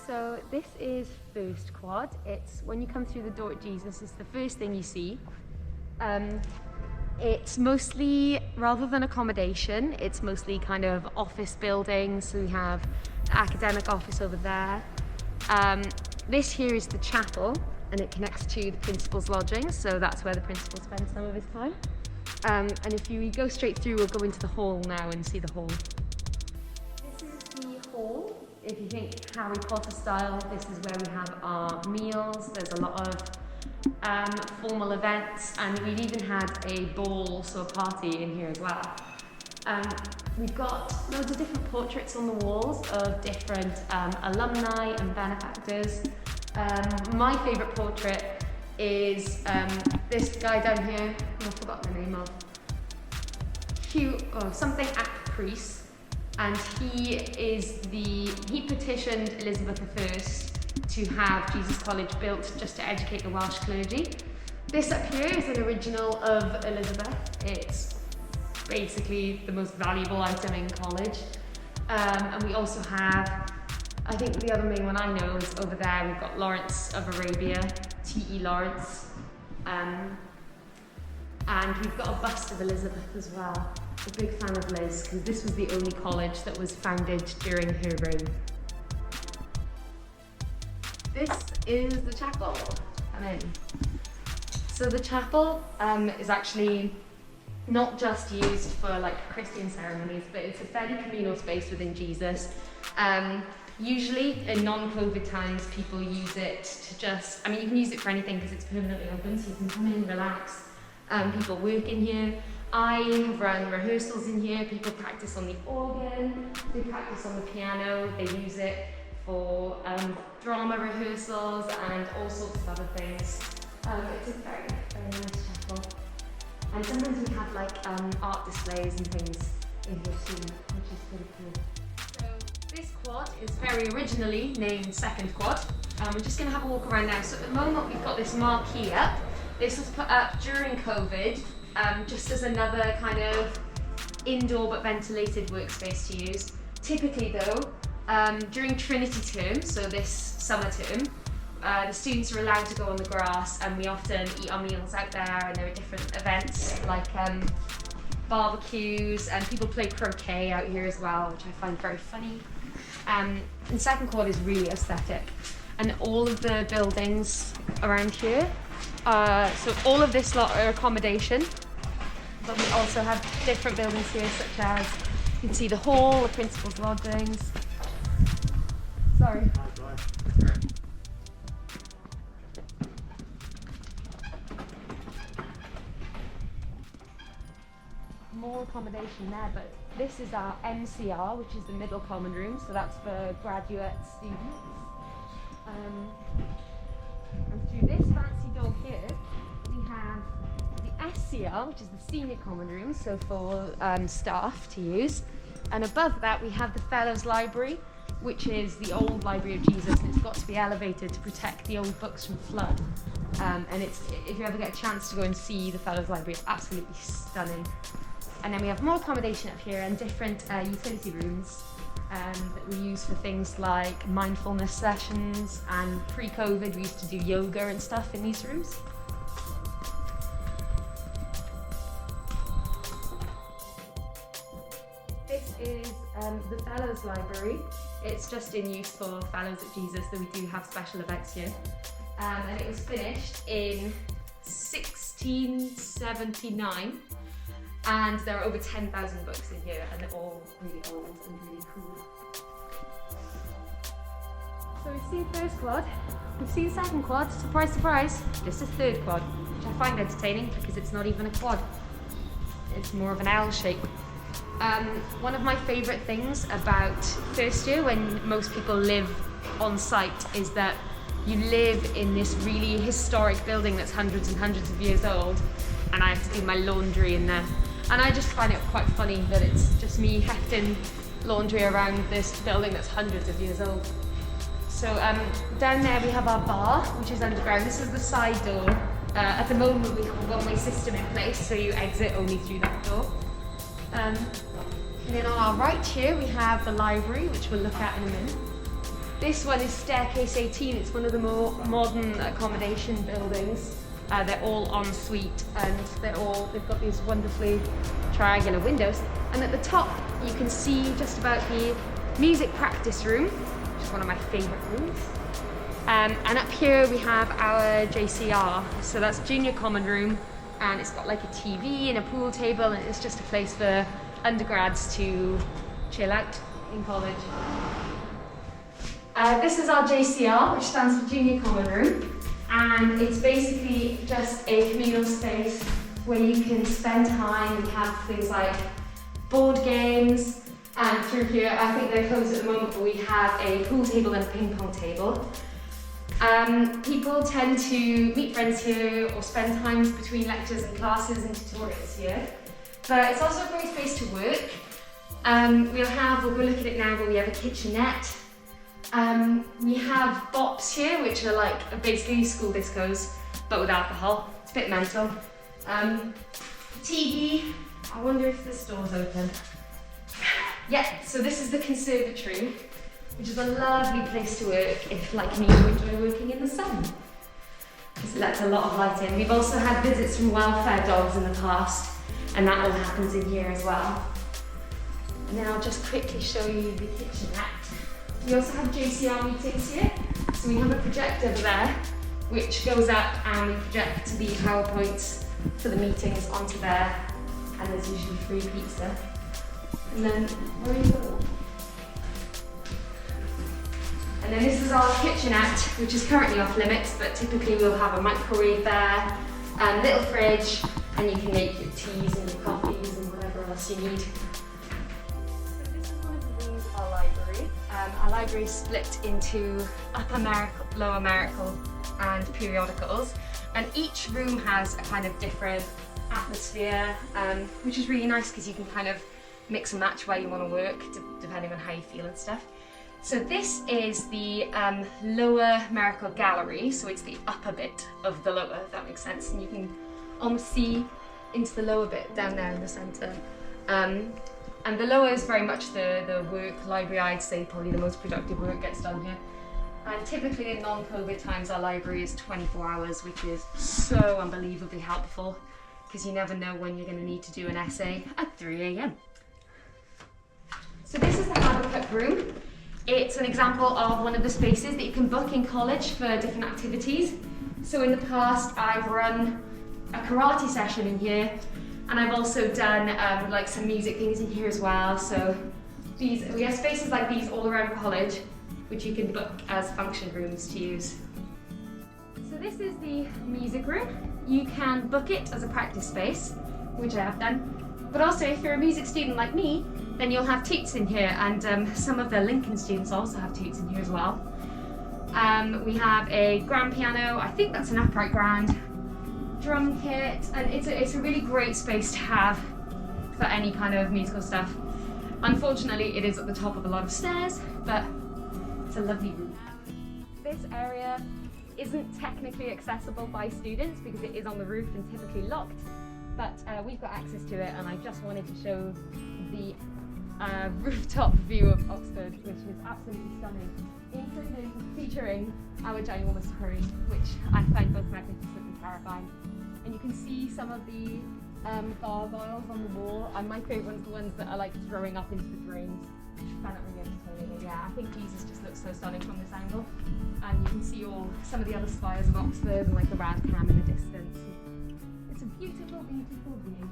So this is first quad. It's when you come through the door at Jesus, it's the first thing you see. It's mostly, rather than accommodation, it's mostly kind of office buildings. So we have the academic office over there. This here is the chapel, and it connects to the principal's lodging. So that's where the principal spends some of his time. And if you go straight through, we'll go into the hall now and see the hall. This is the hall. If you think Harry Potter style, this is where we have our meals. There's a lot of formal events, and we've even had a ball, so a party in here as well. We've got loads of different portraits on the walls of different alumni and benefactors. My favourite portrait is this guy down here, who I've forgotten the name of. Something at Priest. And he petitioned Elizabeth I to have Jesus College built just to educate the Welsh clergy. This up here is an original of Elizabeth. It's basically the most valuable item in college. And we also have, I think the other main one I know is over there. We've got Lawrence of Arabia, T.E. Lawrence. And we've got a bust of Elizabeth as well. A big fan of Liz, because this was the only college that was founded during her reign. This is the chapel. Come in. So the chapel is actually not just used for like Christian ceremonies, but it's a fairly communal space within Jesus. Usually in non-COVID times, people use it to just, you can use it for anything because it's permanently open, so you can come in, relax. People work in here. I have run rehearsals in here. People practice on the organ, they practice on the piano, they use it for drama rehearsals and all sorts of other things. It's a very, very nice chapel. And sometimes we have like art displays and things in here too, which is pretty cool. So this quad is very originally named second quad. We're just going to have a walk around now. So at the moment we've got this marquee up. This was put up during COVID, just as another kind of indoor but ventilated workspace to use. Typically though, during Trinity term, so this summer term, the students are allowed to go on the grass, and we often eat our meals out there, and there are different events like barbecues, and people play croquet out here as well, which I find very funny. And second quad is really aesthetic, and all of the buildings around here, so all of this lot are accommodation, but we also have different buildings here, such as you can see the hall, the principal's lodgings. Sorry. More accommodation there, but this is our MCR, which is the middle common room, so that's for graduate students. And through this fancy door here, we have the SCR, which is the senior common room, so for staff to use. And above that, we have the Fellows Library, which is the old Library of Jesus, and it's got to be elevated to protect the old books from flood. And it's, if you ever get a chance to go and see the Fellows Library, it's absolutely stunning. And then we have more accommodation up here and different utility rooms that we use for things like mindfulness sessions, and pre-COVID we used to do yoga and stuff in these rooms. This is the Fellows Library. It's just in use for Fellows at Jesus, though we do have special events here. And it was finished in 1679. And there are over 10,000 books in here, and they're all really old and really cool. So we've seen first quad, we've seen second quad, surprise, surprise, this is third quad, which I find entertaining because it's not even a quad. It's more of an L shape. One of my favourite things about first year, when most people live on site, is that you live in this really historic building that's hundreds and hundreds of years old, and I have to do my laundry in there. And I just find it quite funny that it's just me hefting laundry around this building that's hundreds of years old. So down there we have our bar, which is underground. This is the side door. At the moment we have a one-way system in place, so you exit only through that door. And then on our right here we have the library, which we'll look at in a minute. This one is Staircase 18. It's one of the more modern accommodation buildings. They're all en suite, and they've got these wonderfully triangular windows. And at the top, you can see just about the music practice room, which is one of my favorite rooms. And up here we have our JCR. So that's Junior Common Room, and it's got like a TV and a pool table, and it's just a place for undergrads to chill out in college. This is our JCR, which stands for Junior Common Room, and it's basically just a communal space where you can spend time. We have things like board games, and through here, I think they're closed at the moment, but we have a pool table and a ping pong table. People tend to meet friends here or spend times between lectures and classes and tutorials here. But it's also a great space to work. We'll look at it now, but we have a kitchenette. We have bops here, which are like basically school discos, but with alcohol. It's a bit mental. TV. I wonder if this door's open. Yeah, so this is the conservatory, which is a lovely place to work if, like me, you enjoy working in the sun, because it lets a lot of light in. We've also had visits from welfare dogs in the past, and that all happens in here as well. And then I'll just quickly show you the kitchenette. We also have JCR meetings here, so we have a projector over there, which goes up and we project the PowerPoints for the meetings onto there, and there's usually free pizza. And then, where are you going? And then this is our kitchenette, which is currently off limits, but typically we'll have a microwave there, a little fridge, and you can make your teas and your coffees and whatever else you need. So this is one of the wings of our library. Our library is split into upper Miracle, lower Miracle, and periodicals, and each room has a kind of different atmosphere, which is really nice because you can kind of mix and match where you want to work depending on how you feel and stuff. So this is the lower Miracle gallery, so it's the upper bit of the lower, if that makes sense, and you can almost see into the lower bit down there in the centre. And the lower is very much the work library. I'd say probably the most productive work gets done here. And typically in non-COVID times our library is 24 hours, which is so unbelievably helpful because you never know when you're going to need to do an essay at 3 a.m. So this is the Habakkuk room. It's an example of one of the spaces that you can book in college for different activities. So in the past I've run a karate session in here, and I've also done like some music things in here as well. So we have spaces like these all around college, which you can book as function rooms to use. So this is the music room. You can book it as a practice space, which I have done. But also if you're a music student like me, then you'll have toots in here, and some of the Lincoln students also have toots in here as well. We have a grand piano, I think that's an upright grand, drum kit, and it's a really great space to have for any kind of musical stuff. Unfortunately, it is at the top of a lot of stairs, but it's a lovely room. This area isn't technically accessible by students because it is on the roof and typically locked, but we've got access to it, and I just wanted to show the rooftop view of Oxford, which is absolutely stunning, featuring our ginormous crane, which I find both magnificent and terrifying. And you can see some of the gargoyles on the wall, and my favourite ones are the ones that are like throwing up into the drains. I find that really entertaining. Yeah, I think Jesus just looks so stunning from this angle. And you can see some of the other spires of Oxford and like the Radcam in the distance. It's a beautiful, beautiful view.